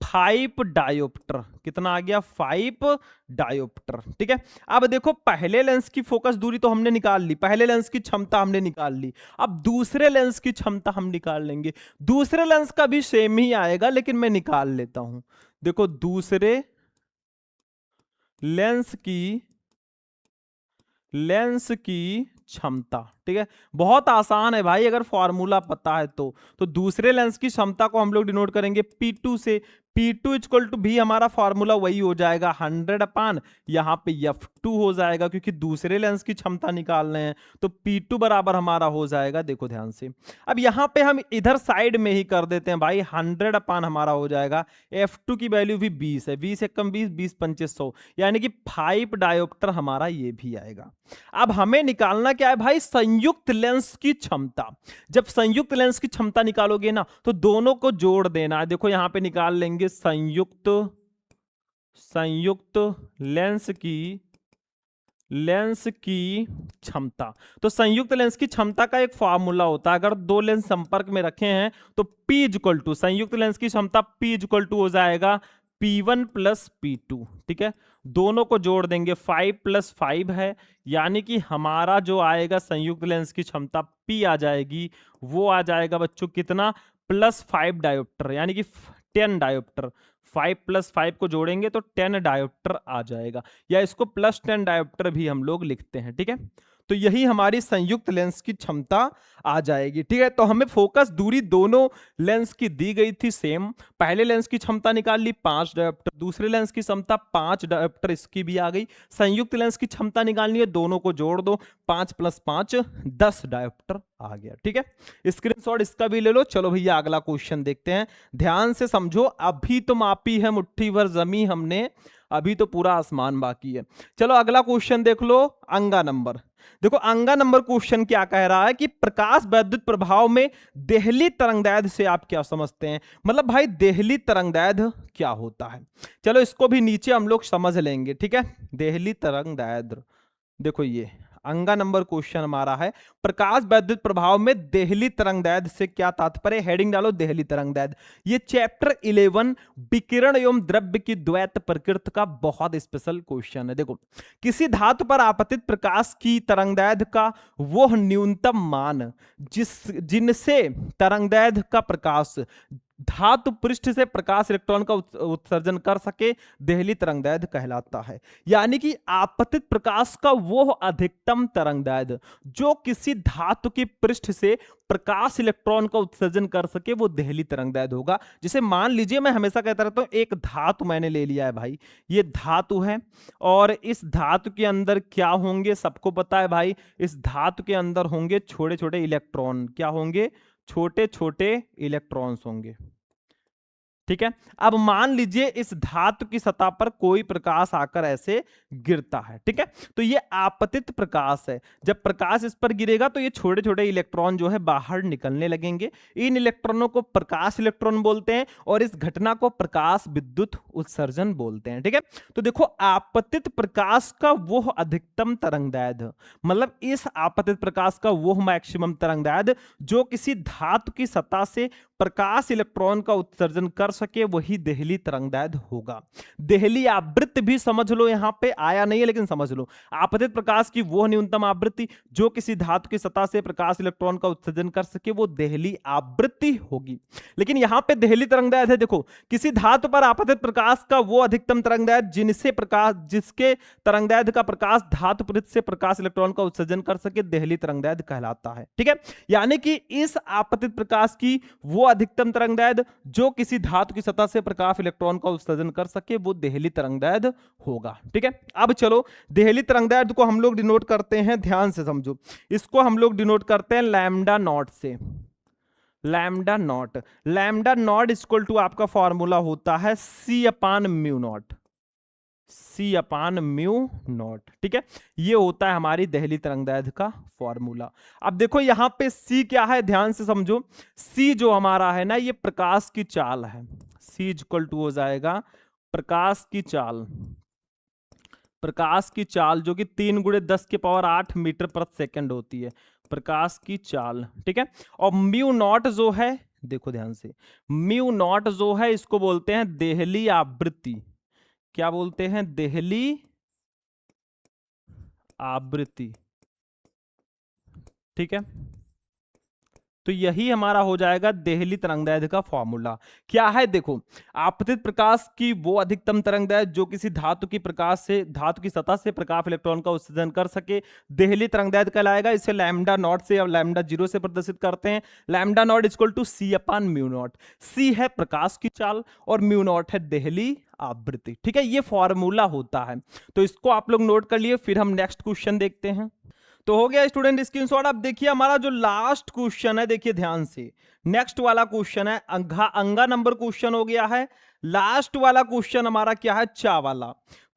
5 डायोप्टर। कितना आ गया, 5 डायोप्टर, ठीक है। अब देखो पहले लेंस की फोकस दूरी तो हमने निकाल ली, पहले लेंस की क्षमता हमने निकाल ली, अब दूसरे लेंस की क्षमता हम निकाल लेंगे। दूसरे लेंस का भी सेम ही आएगा, लेकिन मैं निकाल लेता हूं। देखो दूसरे लेंस की क्षमता, ठीक है, बहुत आसान है भाई अगर फॉर्मूला पता है तो दूसरे लेंस की क्षमता को हम लोग डिनोट करेंगे P2 से। P2 इक्वल टू भी हमारा फॉर्मूला वही हो जाएगा 100 यहाँ पे f2 हो जाएगा, क्योंकि दूसरे लेंस की क्षमता निकाल रहे हैं, तो P2 बराबर हमारा हो जाएगा, देखो ध्यान से। अब यहाँ पे हम इधर साइड में ही कर देते हैं भाई, 100 हमारा हो जाएगा, f2 की वैल्यू भी 20 है, 20 एकम 20, 20 पंचे 100, यानी कि 5 डायोप्टर हमारा ये भी आएगा। अब हमें निकालना क्या है भाई, संयुक्त लेंस की क्षमता। जब संयुक्त लेंस की क्षमता निकालोगे ना तो दोनों को जोड़ देना है। देखो यहां पे निकाल लेंगे संयुक्त लेंस की क्षमता। तो संयुक्त लेंस की क्षमता का एक फॉर्मूला होता है, अगर दो लेंस संपर्क में रखे हैं तो P इक्वल टू, संयुक्त लेंस की क्षमता P इक्वल टू हो जाएगा P1 प्लस P2, ठीक है, दोनों को जोड़ देंगे, 5 प्लस 5 है, यानी कि हमारा जो आएगा संयुक्त लेंस की क्षमता P आ जाएगी, वो आ जाएगा बच्चों कितना, +5 डायोप्टर, यानी कि 10 डायोप्टर। 5 प्लस 5 को जोड़ेंगे तो 10 डायोप्टर आ जाएगा, या इसको +10 डायोप्टर भी हम लोग लिखते हैं, ठीक है। तो यही हमारी संयुक्त लेंस की क्षमता आ जाएगी, ठीक है। तो हमें फोकस दूरी दोनों लेंस की दी गई थी सेम, पहले लेंस की क्षमता निकाल ली 5 डायोप्टर, दूसरे लेंस की क्षमता 5 डायोप्टर, इसकी भी आ गई। संयुक्त लेंस की क्षमता निकालनी है, दोनों को जोड़ दो, 5 + 5 10 डायोप्टर आ गया, ठीक है। स्क्रीनशॉट इसका भी ले लो। चलो भैया अगला क्वेश्चन देखते हैं, ध्यान से समझो। अभी तो मापी है मुट्ठी भर जमी हमने, अभी तो पूरा आसमान बाकी है। चलो अगला क्वेश्चन देख लो, अंगा नंबर। देखो अंगा नंबर क्वेश्चन क्या कह रहा है कि प्रकाश वैद्युत प्रभाव में देहली तरंगदैर्घ्य से आप क्या समझते हैं। मतलब भाई देहली तरंगदैर्घ्य क्या होता है, चलो इसको भी नीचे हम लोग समझ लेंगे, ठीक है। देहली तरंगदैर्घ्य, देखो ये अंगा नंबर क्वेश्चन हमारा है, प्रकाश वैद्युत प्रभाव में देहली तरंगदैर्घ्य से क्या तात्पर्य। हेडिंग डालो देहली तरंगदैर्घ्य। ये चैप्टर 11 विकिरण एवं द्रव्य की द्वैत प्रकृति का बहुत स्पेशल क्वेश्चन है। देखो किसी धातु पर आपतित प्रकाश की तरंगदैर्घ्य का वो न्यूनतम मान जिनसे तरंगदैर्घ्य का प्रकाश धातु पृष्ठ से प्रकाश इलेक्ट्रॉन का उत्सर्जन कर सके, देहली तरंगदैर्घ्य कहलाता है। यानी कि आपतित प्रकाश का वो अधिकतम तरंगदैर्घ्य जो किसी धातु के पृष्ठ से प्रकाश इलेक्ट्रॉन का उत्सर्जन कर सके, वो देहली तरंगदैर्घ्य होगा। जैसे मान लीजिए, मैं हमेशा कहता रहता हूं, एक धातु मैंने ले लिया है भाई, ये धातु है, और इस धातु के अंदर क्या होंगे सबको पता है भाई, इस धातु के अंदर होंगे छोटे छोटे इलेक्ट्रॉन। क्या होंगे, छोटे छोटे इलेक्ट्रॉन्स होंगे, ठीक है। अब मान लीजिए इस धातु की सतह पर कोई प्रकाश आकर ऐसे गिरता है, ठीक है, तो ये आपतित प्रकाश है। जब प्रकाश इस पर गिरेगा तो ये छोटे छोटे इलेक्ट्रॉन जो है बाहर निकलने लगेंगे। इन इलेक्ट्रॉनों को प्रकाश इलेक्ट्रॉन बोलते हैं और इस घटना को प्रकाश विद्युत उत्सर्जन बोलते हैं, ठीक है। तो देखो, आपतित प्रकाश का वो अधिकतम तरंगदैर्ध्य, मतलब इस आपतित प्रकाश का वो मैक्सिमम तरंगदैर्ध्य जो किसी धातु की सतह से प्रकाश इलेक्ट्रॉन का उत्सर्जन कर सके, वही देहली तरंगदैर्ध्य होगा। देहली आवृत्ति भी समझ लो, यहां पे आया नहीं है लेकिन समझ लो, आपतित प्रकाश की वो न्यूनतम आवृत्ति जो किसी धातु की सतह से प्रकाश इलेक्ट्रॉन का उत्सर्जन कर सके, वो देहली आवृत्ति होगी। लेकिन यहां पे देहली तरंगदैर्ध्य है, देखो, किसी धातु पर आपतित प्रकाश का वो अधिकतम तरंगदैर्ध्य जिसके तरंगदैर्ध्य का प्रकाश धातु पृष्ठ से प्रकाश इलेक्ट्रॉन का उत्सर्जन कर सके, देहली तरंगदैर्ध्य कहलाता है, ठीक है। यानी कि इस आपतित प्रकाश की वो अधिकतम तरंगदैर्ध्य जो किसी धातु की सतह से प्रकाश इलेक्ट्रॉन का उत्सर्जन कर सके, वो देहली तरंगदैर्ध्य होगा, ठीक है। अब चलो, देहली तरंगदैर्ध्य को हम लोग डिनोट करते हैं, ध्यान से समझो, इसको हम लोग डिनोट करते हैं लैम्डा नॉट से। लैम्डा नॉट इक्वल टू आपका फॉर्मूला होता है C/μ0, ठीक है। ये होता है हमारी देहली तरंगदैर्ध्य का फॉर्मूला। अब देखो यहां पे C क्या है, ध्यान से समझो। C जो हमारा है ना, ये प्रकाश की चाल है। C इक्वल टू हो जाएगा प्रकाश की चाल जो कि 3 × 10⁸ मीटर प्रति सेकंड होती है, प्रकाश की चाल, ठीक है। और μ0 जो है, देखो ध्यान से, μ0 जो है इसको बोलते हैं देहली आवृत्ति। क्या बोलते हैं? देहली आवृत्ति, ठीक है। तो यही हमारा हो जाएगा देहली तरंगदैर्ध्य का फॉर्मूला। क्या है? देखो, आपतित प्रकाश की वो अधिकतम तरंगदैर्ध्य जो किसी धातु की सतह से प्रकाश इलेक्ट्रॉन का उत्सर्जन कर सके, देहली तरंगदैर्ध्य कहलाएगा। इसे लैम्डा नॉट से या लैम्डा 0 से प्रदर्शित करते हैं। Lambda naught equal to C/μ0। C है प्रकाश की चाल और μ0 है देहली आवृत्ति, ठीक है। ये फॉर्मूला होता है, तो इसको आप लोग नोट कर लिए। फिर हम नेक्स्ट क्वेश्चन देखते हैं। तो हो गया स्टूडेंट स्क्रीनशॉट। अब देखिए हमारा जो लास्ट क्वेश्चन है, देखिए ध्यान से, नेक्स्ट वाला क्वेश्चन है, अंगा नंबर क्वेश्चन हो गया है। लास्ट वाला क्वेश्चन हमारा क्या है? चा वाला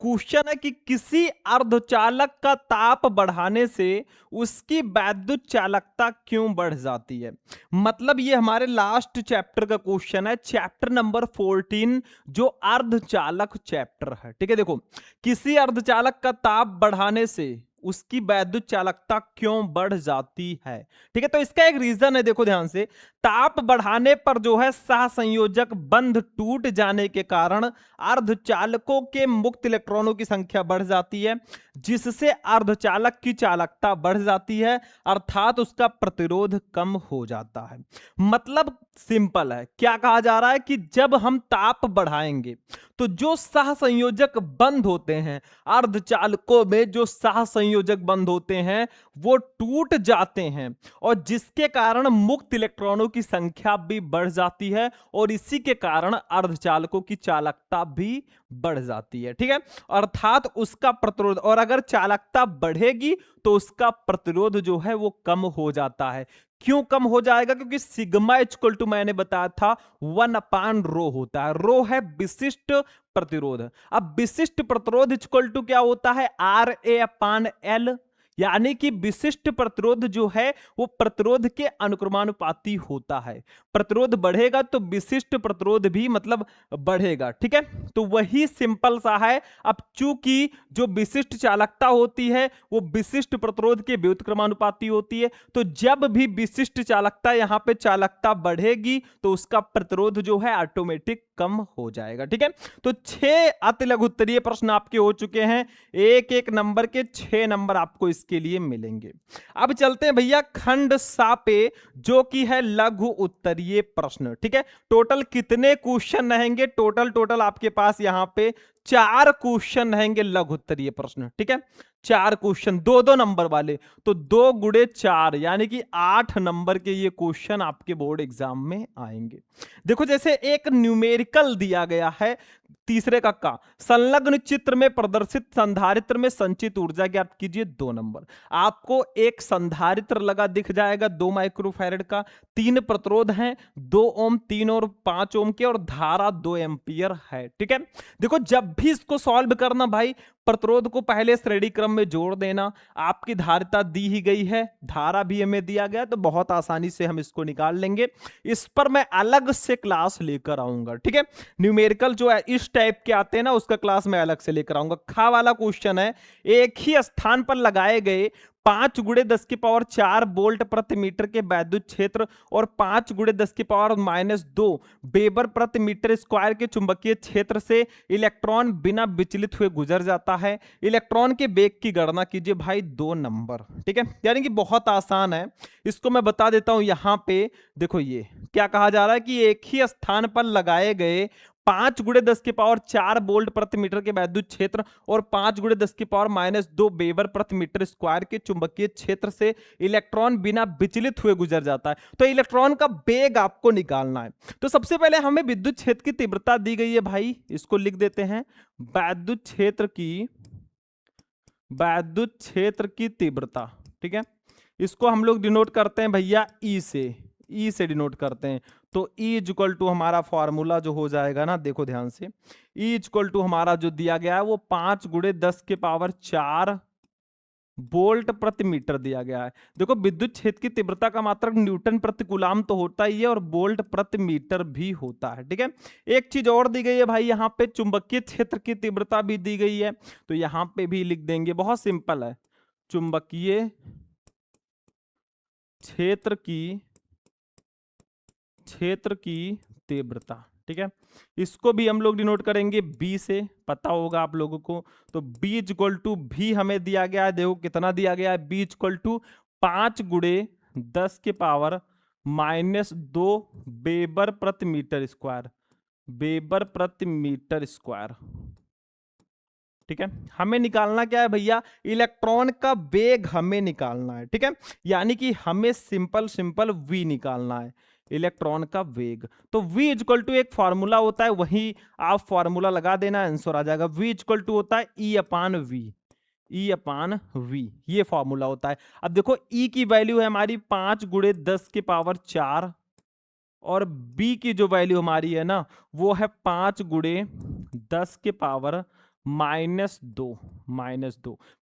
क्वेश्चन है कि किसी अर्धचालक का ताप बढ़ाने से उसकी वैद्युत चालकता क्यों बढ़ जाती है। मतलब ये हमारे लास्ट चैप्टर का क्वेश्चन है, चैप्टर नंबर 14 जो अर्धचालक चैप्टर है, ठीक है। देखो, किसी अर्धचालक का ताप बढ़ाने से उसकी वैद्युत चालकता क्यों बढ़ जाती है, ठीक है। तो इसका एक रीजन है, देखो ध्यान से, ताप बढ़ाने पर जो है सहसंयोजक बंध टूट जाने के कारण अर्धचालकों के मुक्त इलेक्ट्रॉनों की संख्या बढ़ जाती है, जिससे अर्धचालक की चालकता बढ़ जाती है, अर्थात उसका प्रतिरोध कम हो जाता है। मतलब सिंपल है, क्या कहा जा रहा है कि जब हम ताप बढ़ाएंगे तो जो सहसंयोजक बंध होते हैं, अर्धचालकों में जो सहसंयोजक बंध होते हैं वो टूट जाते हैं, और जिसके कारण मुक्त इलेक्ट्रॉनों की संख्या भी बढ़ जाती है, और इसी के कारण अर्धचालकों की चालकता भी बढ़ जाती है, ठीक है। अर्थात उसका प्रतिरोध, और अगर चालकता बढ़ेगी तो उसका प्रतिरोध जो है वो कम हो जाता है। क्यों कम हो जाएगा? क्योंकि सिग्मा इक्वल टू मैंने बताया था 1/ρ होता है। ρ है विशिष्ट प्रतिरोध। अब विशिष्ट प्रतिरोध इक्वल टू क्या होता है? RA/L, यानी कि विशिष्ट प्रतिरोध जो है वो प्रतिरोध के अनुक्रमानुपाती होता है। प्रतिरोध बढ़ेगा तो विशिष्ट प्रतिरोध भी मतलब बढ़ेगा, ठीक है। तो वही सिंपल सा है। अब चूंकि जो विशिष्ट चालकता होती है वो विशिष्ट प्रतिरोध के व्युत्क्रमानुपाती होती है, तो जब भी विशिष्ट चालकता यहां पे चालकता बढ़ेगी तो उसका प्रतिरोध जो है ऑटोमेटिक कम हो जाएगा, ठीक है। तो 6 अति लघु उत्तरीय प्रश्न आपके हो चुके हैं, एक एक नंबर के 6 नंबर आपको इसके लिए मिलेंगे। अब चलते हैं भैया खंड सा पे, जो कि है लघु उत्तरीय प्रश्न, ठीक है। टोटल कितने क्वेश्चन रहेंगे? टोटल आपके पास यहां पे 4 क्वेश्चन रहेंगे लघु उत्तरीय प्रश्न, ठीक है। 4 क्वेश्चन, 2-2 नंबर वाले, तो 2 गुणे 4 यानी कि 8 नंबर के ये क्वेश्चन आपके बोर्ड एग्जाम में आएंगे। देखो जैसे एक न्यूमेरिकल दिया गया है, तीसरे का संलग्न चित्र में प्रदर्शित संधारित्र में संचित ऊर्जा ज्ञात कीजिए, 2 नंबर। आपको एक संधारित्र लगा दिख जाएगा 2 माइक्रोफैरड का, 3 प्रतिरोध हैं, 2 ओम, 3 और 5 ओम के, और धारा 2 एंपियर है। ठीक है, देखो जब भी इसको सॉल्व करना भाई, प्रतिरोध को पहले श्रेणी क्रम में जोड़ देना, आपकी धारिता दी ही गई है, धारा भी हमें दिया गया, तो बहुत आसानी से हम इसको निकाल लेंगे। इस पर मैं अलग से क्लास लेकर आऊंगा। ठीक है, न्यूमेरिकल जो है इस टाइप के आते हैं ना, उसका क्लास मैं अलग से लेकर आऊंगा। खा वाला क्वेश्चन है, एक ही स्थान पर लगाए गए 5 गुणे 10 की पावर 4 वोल्ट प्रति मीटर के वैद्युत क्षेत्र और 5 गुणे 10 की पावर -2 वेबर प्रति मीटर स्क्वायर के चुंबकीय क्षेत्र से इलेक्ट्रॉन बिना विचलित हुए गुजर जाता है। इलेक्ट्रॉन के वेग की गणना कीजिए भाई, 2 नंबर। ठीक है, यानी कि बहुत आसान है, इसको मैं बता देता हूं। यहां पे देखो ये क्या कहा जा रहा है कि एक ही स्थान पर लगाए गए 5 गुणे 10 की पावर 4 वोल्ट प्रति मीटर के वैद्युत क्षेत्र और 5 गुणे 10 की पावर -2 वेबर प्रति मीटर स्क्वायर के चुंबकीय क्षेत्र से इलेक्ट्रॉन बिना विचलित हुए गुजर जाता है। तो इलेक्ट्रॉन का वेग आपको निकालना है। तो सबसे पहले हमें विद्युत क्षेत्र की तीव्रता दी गई है भाई, इसको लिख देते हैं विद्युत क्षेत्र की तीव्रता। ठीक है, इसको हम लोग डिनोट करते हैं भैया ई से डिनोट करते हैं। तो E इक्वल टू हमारा फॉर्मूला जो हो जाएगा ना, देखो ध्यान से, E इक्वल टू हमारा जो दिया गया है वो 5 गुणे 10 के पावर 4 वोल्ट प्रति मीटर दिया गया है। देखो विद्युत क्षेत्र की तीव्रता का मात्रक न्यूटन प्रति कूलाम तो होता ही है और वोल्ट प्रति मीटर भी होता है। ठीक है, एक चीज और दी गई है भाई, यहाँ पे चुंबकीय क्षेत्र की तीव्रता भी दी गई है, तो यहाँ पे भी लिख देंगे, बहुत सिंपल है, चुंबकीय क्षेत्र की तीव्रता। ठीक है, इसको भी हम लोग डिनोट करेंगे B से, पता होगा आप लोगों को। तो B इक्वल टू भी हमें दिया गया है, देखो कितना दिया गया है, B इक्वल टू 5 गुणे 10 के पावर -2 वेबर प्रति मीटर स्क्वायर। ठीक है, हमें निकालना क्या है भैया, इलेक्ट्रॉन का वेग हमें निकालना है। ठीक है, यानी कि हमें सिंपल V निकालना है, इलेक्ट्रॉन का वेग। तो V इक्वल टू एक फार्मूला होता है, वही आप फार्मूला लगा देना, आंसर आ जाएगा। V इक्वल टू होता है E अपान V, ये फार्मूला होता है। अब देखो E की वैल्यू है हमारी 5 गुणे 10 के पावर 4 और B की जो वैल्यू हमारी है ना वो है 5 गुणे 10 के पावर -2।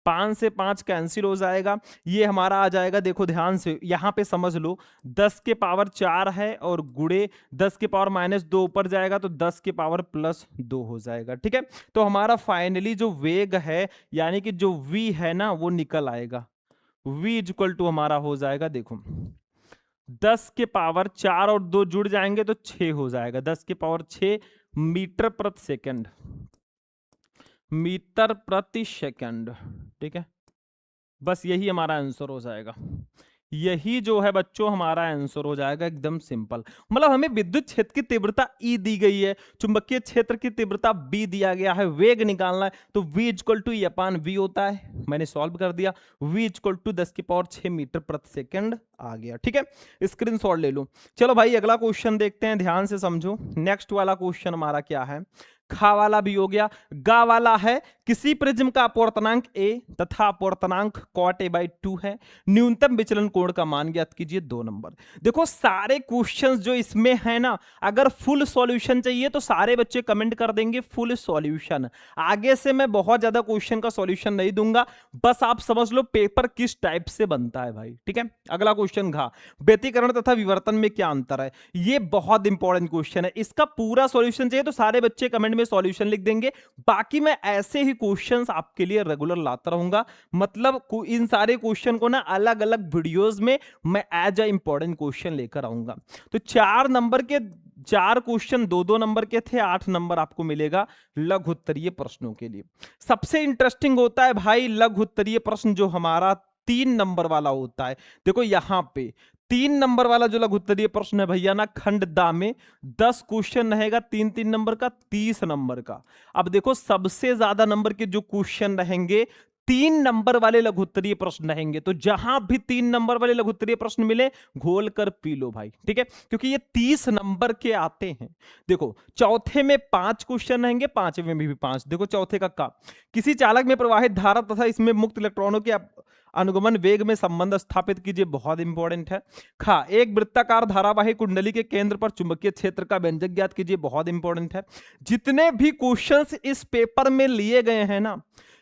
5 से 5 कैंसिल हो जाएगा, ये हमारा आ जाएगा, देखो ध्यान से यहां पे समझ लो, 10 के पावर 4 है और गुणे 10 के पावर -2 ऊपर जाएगा तो 10 के पावर +2 हो जाएगा। ठीक है, तो हमारा फाइनली जो वेग है यानी कि जो V है ना वो निकल आएगा। V इक्वल टू हमारा हो जाएगा, देखो 10 के पावर 4 और 2 जुड़ जाएंगे तो 6 हो जाएगा, 10 के पावर 6 मीटर प्रति सेकंड। ठीक है, बस यही हमारा आंसर हो जाएगा, यही जो है बच्चों हमारा आंसर हो जाएगा, एकदम सिंपल। मतलब हमें विद्युत क्षेत्र की तीव्रता E दी गई है, चुंबकीय क्षेत्र की तीव्रता B दिया गया है, वेग निकालना है तो V equal to E upon V होता है, मैंने सॉल्व कर दिया। V इक्वल टू 10 की पावर 6 मीटर प्रति सेकंड आ गया। ठीक है, स्क्रीनशॉट ले लो। चलो भाई अगला क्वेश्चन देखते हैं, ध्यान से समझो। नेक्स्ट वाला क्वेश्चन हमारा क्या है, खा वाला भी हो गया, गा वाला है, किसी प्रिज्म का अपवर्तनांक A तथा अपवर्तनांक cot A/2 है, न्यूनतम विचलन कोण का मान ज्ञात कीजिए, 2 नंबर। देखो सारे क्वेश्चंस जो इसमें है ना, अगर फुल सॉल्यूशन चाहिए तो सारे बच्चे कमेंट कर देंगे फुल सॉल्यूशन। आगे से मैं बहुत ज्यादा क्वेश्चन का सॉल्यूशन नहीं दूंगा, बस आप समझ लो पेपर किस टाइप से बनता है भाई। ठीक है, अगला क्वेश्चन घा, व्यतिकरण तथा विवर्तन में क्या अंतर है, ये बहुत इंपॉर्टेंट क्वेश्चन है, इसका पूरा सॉल्यूशन चाहिए तो सारे बच्चे कमेंट में सॉल्यूशन लिख देंगे। बाकी मैं ऐसे ही क्वेश्चंस आपके लिए रेगुलर लाता रहूंगा, मतलब इन सारे क्वेश्चन को ना अलग अलग वीडियोस में मैं एज अ इंपॉर्टेंट क्वेश्चन लेकर आऊंगा। तो 4 नंबर के 4 क्वेश्चन 2-2 नंबर के थे, 8 नंबर आपको मिलेगा लघु उत्तरीय प्रश्नों के लिए। सबसे इंटरेस्टिंग होता है भाई लघु उत्तरीय प्रश्न जो हमारा 3 नंबर वाला होता है। देखो यहां पे 3 नंबर वाला जो लघु उत्तरीय प्रश्न है भैया ना, खंड दा में 10 क्वेश्चन रहेगा, 3-3 नंबर का, 30 नंबर का। अब देखो सबसे ज्यादा नंबर के जो क्वेश्चन रहेंगे 3 नंबर वाले लघुत्तरीय प्रश्न रहेंगे। तो जहां भी 3 नंबर वाले लघुत्तरीय प्रश्न मिले घोल कर पी लो भाई, ठीक है, क्योंकि ये 30 नंबर के आते हैं। देखो चौथे में 5 क्वेश्चन रहेंगे, पांचवें में भी 5। देखो चौथे का किसी चालक में प्रवाहित धारा तथा इसमें मुक्त इलेक्ट्रॉनों के अनुगमन वेग में संबंध स्थापित कीजिए, बहुत इंपॉर्टेंट है। खा एक वृत्ताकार धारावाही कुंडली के केंद्र पर चुंबकीय क्षेत्र का व्यंजक ज्ञात कीजिए, बहुत इंपॉर्टेंट है। जितने भी क्वेश्चंस इस पेपर में लिए गए हैं ना,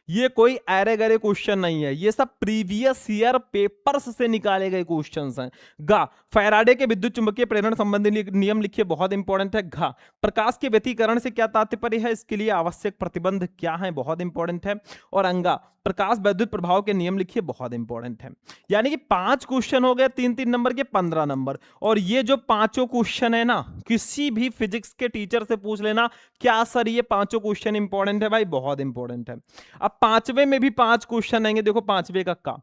ये कोई अरे गरे क्वेश्चन नहीं है, ये सब प्रीवियस ईयर पेपर्स से निकाले गए क्वेश्चंस हैं। गा फैराडे के विद्युत चुंबकीय प्रेरण संबंधी नियम लिखिए, बहुत इंपॉर्टेंट है। घा प्रकाश के व्यतिकरण से क्या तात्पर्य है, इसके लिए आवश्यक प्रतिबंध क्या है, बहुत इंपॉर्टेंट है। और अंगा प्रकाश वैद्युत प्रभाव के नियम लिखिए, बहुत इंपॉर्टेंट है। यानी कि 5 क्वेश्चन हो गए, 3-3 नंबर के 15 नंबर। और ये जो पांचों क्वेश्चन है ना, किसी भी फिजिक्स के टीचर से पूछ लेना, क्या सर ये पांचों क्वेश्चन इंपॉर्टेंट है भाई, बहुत इंपॉर्टेंट है। अब पांचवें में भी 5 क्वेश्चन आएंगे। देखो पांचवें का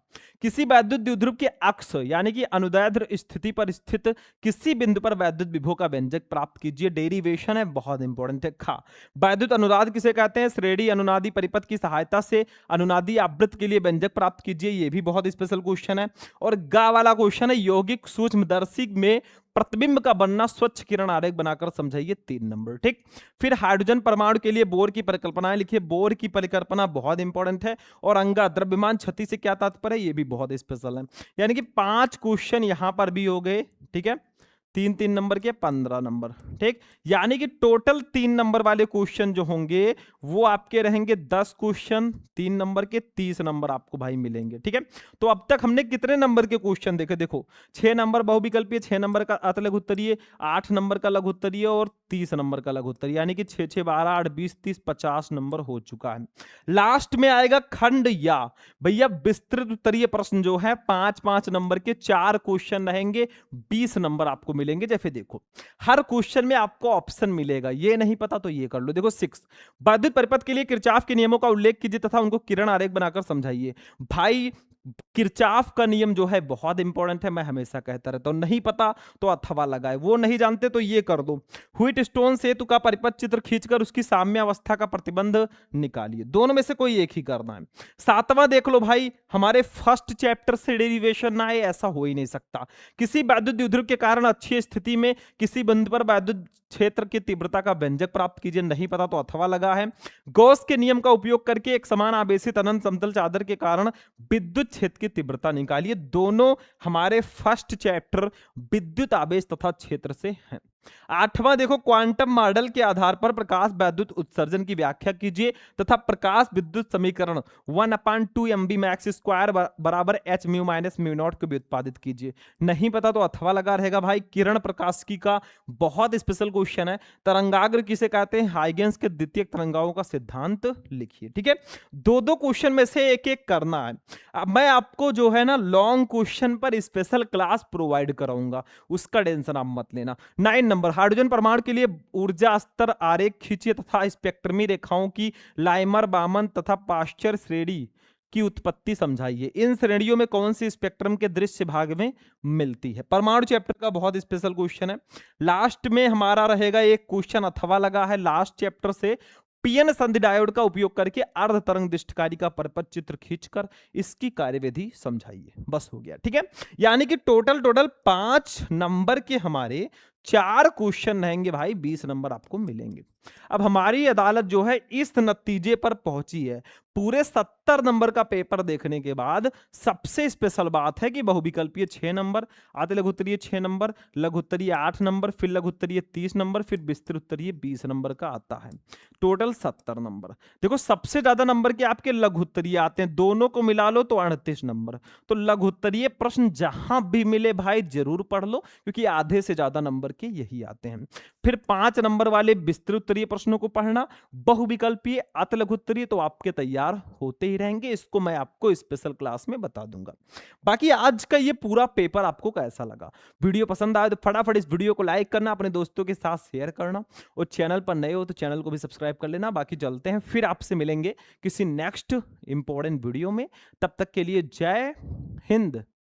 किसी वैद्युत द्विध्रुव के अक्ष यानी कि अनुदैर्ध्य स्थिति पर स्थित किसी बिंदु पर वैद्युत विभव का व्यंजक प्राप्त कीजिए, डेरिवेशन है, बहुत इंपॉर्टेंट है। खा वैद्युत अनुनाद किसे कहते हैं, श्रेणी अनुनादी परिपथ की सहायता से अनुनादी आवृत्त के लिए व्यंजक प्राप्त कीजिए, ये भी बहुत स्पेशल क्वेश्चन है। और गा वाला क्वेश्चन है, यौगिक सूक्ष्मदर्शी में प्रतिबिंब का बनना स्वच्छ किरण आरेख बनाकर समझाइए, 3 नंबर, ठीक। फिर हाइड्रोजन परमाणु के लिए बोर की परिकल्पनाएं लिखिए, बोर की परिकल्पना बहुत इंपॉर्टेंट है। और अंगा द्रव्यमान क्षति से क्या तात्पर्य है, ये भी बहुत स्पेशल है। यानी कि 5 क्वेश्चन यहां पर भी हो गए, ठीक है, 3-3 नंबर के 15 नंबर, ठीक। यानी कि टोटल 3 नंबर वाले क्वेश्चन जो होंगे वो आपके रहेंगे 10 क्वेश्चन, 3 नंबर के 30 नंबर आपको भाई मिलेंगे, ठीक है। तो अब तक हमने कितने नंबर के क्वेश्चन देखे, देखो 6 नंबर बहुविकल्पीय, 6 नंबर का अत लघुत्तरीय, 8 नंबर का लघुत्तरीय और 30 नंबर का लघुत्तरीय, यानी कि 6 6 12 8 20 30 50 नंबर हो चुका है। लास्ट में आएगा खंड या भैया विस्तृत उत्तरीय प्रश्न जो है 5-5 नंबर के 4 क्वेश्चन रहेंगे, 20 नंबर आपको मिलेंगे। जैसे देखो हर क्वेश्चन में आपको ऑप्शन मिलेगा, ये नहीं पता तो ये कर लो। देखो 6 वैद्युत परिपथ के लिए किरचॉफ के नियमों का उल्लेख कीजिए तथा उनको किरण आरेख बनाकर समझाइए। भाई किरचॉफ का नियम जो है बहुत इंपॉर्टेंट है, मैं हमेशा कहता रहता हूं, नहीं पता तो अथवा लगाए, वो नहीं जानते तो ये कर दो। व्हीट स्टोन सेतु का परिपथ चित्र खींचकर उसकी साम्य अवस्था का प्रतिबंध निकालिए, दोनों में से कोई एक ही करना है। 7वां देख लो भाई, हमारे फर्स्ट चैप्टर से डेरिवेशन ना आए ऐसा हो ही नहीं सकता। किसी वैद्युत द्विध्रुव के कारण अच्छी स्थिति में किसी बिंदु पर वैद्युत क्षेत्र की तीव्रता का व्यंजक प्राप्त कीजिए, नहीं पता तो अथवा लगा है। गॉस के नियम का उपयोग करके एक समान आवेशित अनंत समतल चादर के कारण विद्युत क्षेत्र की तीव्रता निकालिए, दोनों हमारे फर्स्ट चैप्टर विद्युत आवेश तथा क्षेत्र से हैं। 8वां देखो, क्वांटम मॉडल के आधार पर प्रकाश वैद्युत उत्सर्जन की व्याख्या कीजिए तथा प्रकाश विद्युत समीकरण 1/2 mb मैक्स स्क्वायर बराबर h mu minus mu naught को भी उत्पादित कीजिए, नहीं पता तो अथवा लगा रहेगा भाई। किरण प्रकाशिकी का बहुत स्पेशल क्वेश्चन है। तरंगाग्र किसे कहते हैं, हाइगेंस के द्वितीयक तरंगाओं का सिद्धांत लिखिए, ठीक है। 2-2 क्वेश्चन में से एक एक करना है। अब मैं आपको जो है ना लॉन्ग क्वेश्चन पर स्पेशल क्लास प्रोवाइड कराऊंगा, उसका टेंशन आप मत लेना। 9 नंबर, हाइड्रोजन परमाणु के लिए ऊर्जा स्तर आरेख खींचिए तथा स्पेक्ट्रमी रेखाओं की लाइमर बामन तथा पास्चर श्रेणी की उत्पत्ति समझाइए। इन श्रेणियों में कौन सी स्पेक्ट्रम के दृश्य भाग में मिलती है। परमाणु चैप्टर का बहुत स्पेशल क्वेश्चन है। लास्ट में हमारा रहेगा एक क्वेश्चन अथवा लगा है लास्ट चैप्टर से, पीएन संधि डायोड का उपयोग करके अर्ध तरंग दृष्टिकारी का परपथ चित्र खींचकर इसकी कार्यविधि समझाइए, बस हो गया, ठीक है। यानी कि टोटल 5 नंबर के हमारे 4 क्वेश्चन रहेंगे भाई, 20 नंबर आपको मिलेंगे। अब हमारी अदालत जो है इस नतीजे पर पहुंची है, पूरे 70 नंबर का पेपर देखने के बाद सबसे स्पेशल बात है कि बहुविकल्पीय 6 नंबर, आधे लघुत्तरीय 6 नंबर, लघुत्तरीय 8 नंबर, फिर लघुत्तरीय 30 नंबर, फिर विस्तृत उत्तरीय 20 नंबर का आता है, टोटल 70 नंबर। देखो सबसे ज्यादा नंबर के आपके लघुत्तरीय आते हैं, दोनों को मिला लो तो 38 नंबर। तो लघुत्तरीय प्रश्न जहां भी मिले भाई जरूर पढ़ लो, क्योंकि आधे से ज्यादा नंबर के यही आते हैं। फिर 5 नंबर वाले विस्तृत उत्तरीय प्रश्नों को पढ़ना, बहुविकल्पीय अत लघुत्तरीय तो आपके तैयार होते ही रहेंगे, इसको मैं आपको स्पेशल क्लास में बता दूंगा। बाकी आज का ये पूरा पेपर आपको कैसा लगा, वीडियो पसंद आए तो फटाफट इस वीडियो को लाइक करना, अपने दोस्तों के साथ शेयर करना, और चैनल पर नए हो तो चैनल को भी सब्सक्राइब कर लेना। बाकी चलते हैं, फिर आपसे मिलेंगे किसी नेक्स्ट इंपॉर्टेंट वीडियो में, तब तक के लिए जय हिंद।